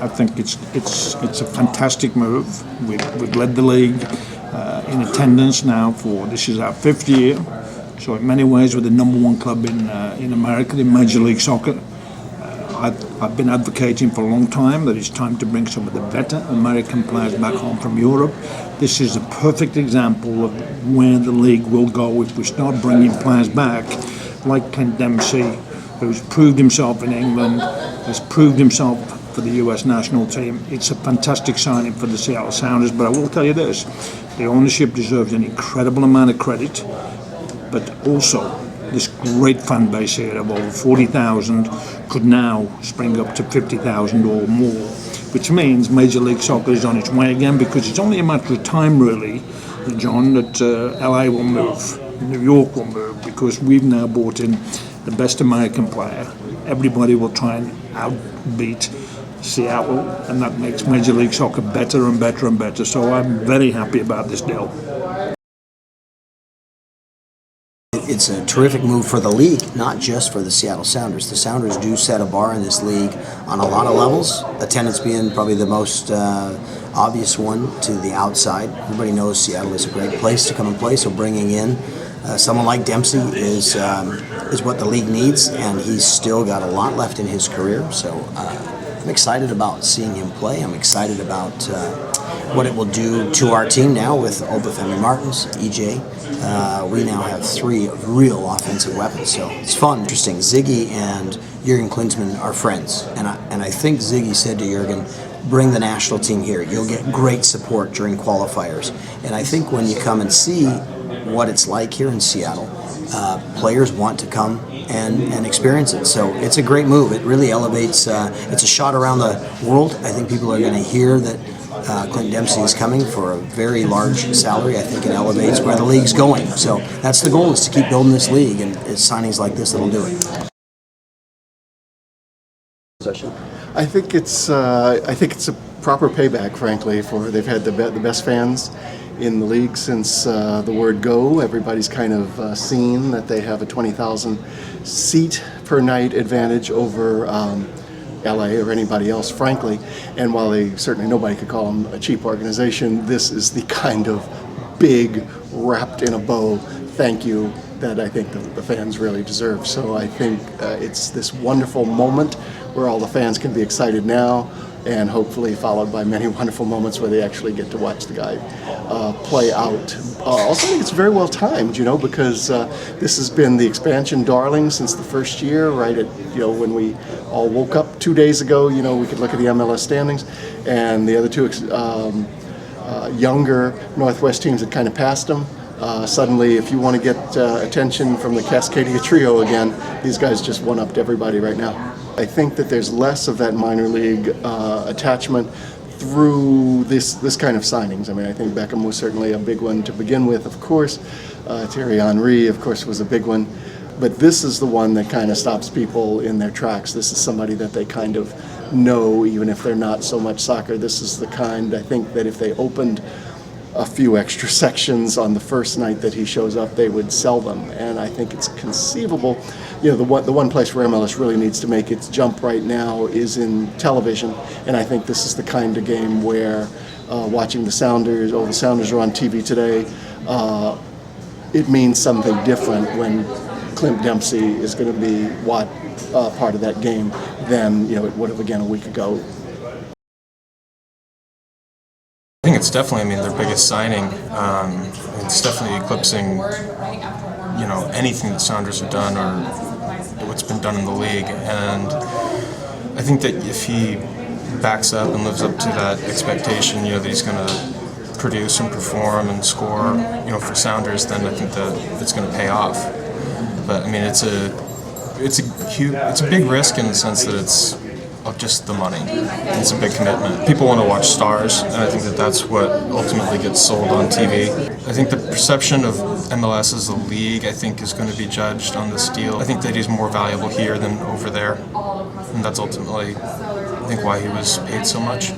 I think it's a fantastic move. We've led the league in attendance now for this is our 5th year. So in many ways, we're the #1 club in America in Major League Soccer. I've been advocating for a long time that it's time to bring some of the better American players back home from Europe. This is a perfect example of where the league will go if we start bringing players back, like Clint Dempsey, who's proved himself in England, has proved himself for the US national team. It's a fantastic signing for the Seattle Sounders, but I will tell you this, the ownership deserves an incredible amount of credit, but also this great fan base here of over 40,000 could now spring up to 50,000 or more, which means Major League Soccer is on its way again, because it's only a matter of time, really, John, that LA will move, New York will move, because we've now brought in the best American player. Everybody will try and outbeat Seattle, and that makes Major League Soccer better and better and better. So I'm very happy about this deal. It's a terrific move for the league, not just for the Seattle Sounders. The Sounders do set a bar in this league on a lot of levels, attendance being probably the most obvious one to the outside. Everybody knows Seattle is a great place to come and play, so bringing in someone like Dempsey is what the league needs, and he's still got a lot left in his career. So I'm excited about seeing him play. I'm excited about what it will do to our team now with Obafemi Martins, EJ. We now have 3 real offensive weapons, so it's fun, interesting. Ziggy and Jurgen Klinsmann are friends, and I think Ziggy said to Jurgen, bring the national team here. You'll get great support during qualifiers. And I think when you come and see what it's like here in Seattle, players want to come and experience it. So it's a great move. It really elevates, it's a shot around the world. I think people are going to hear that Clint Dempsey is coming for a very large salary. I think it elevates where the league's going. So that's the goal, is to keep building this league, and it's signings like this that'll do it. I think it's a proper payback, frankly. For they've had the best fans in the league since the word go. Everybody's kind of seen that they have a 20,000 seat per night advantage over LA or anybody else, frankly. And while nobody could call them a cheap organization, this is the kind of big, wrapped in a bow thank you that I think the fans really deserve. So I think it's this wonderful moment where all the fans can be excited now, and hopefully followed by many wonderful moments where they actually get to watch the guy play out. Also, I think it's very well timed, because this has been the expansion darling since the first year, right at, when we all woke up 2 days ago, we could look at the MLS standings, and the other 2 younger Northwest teams had kind of passed them. Suddenly, if you want to get attention from the Cascadia trio again, these guys just one-upped everybody right now. I think that there's less of that minor league attachment through this kind of signings. I mean, I think Beckham was certainly a big one to begin with, of course. Thierry Henry, of course, was a big one. But this is the one that kind of stops people in their tracks. This is somebody that they kind of know, even if they're not so much soccer. This is the kind, I think, that if they opened a few extra sections on the first night that he shows up, they would sell them. And I think it's conceivable. The one place where MLS really needs to make its jump right now is in television. And I think this is the kind of game where watching the Sounders, the Sounders are on TV today, it means something different when Clint Dempsey is going to be part of that game than it would have again a week ago. I think it's definitely, their biggest signing. It's definitely eclipsing, anything the Sounders have done or what's been done in the league. And I think that if he backs up and lives up to that expectation, that he's going to produce and perform and score, for Sounders, then I think that it's going to pay off. But it's a big risk in the sense that it's of just the money. It's a big commitment. People want to watch stars, and I think that that's what ultimately gets sold on TV. I think the perception of MLS as a league, I think, is going to be judged on this deal. I think that he's more valuable here than over there, and that's ultimately, I think, why he was paid so much.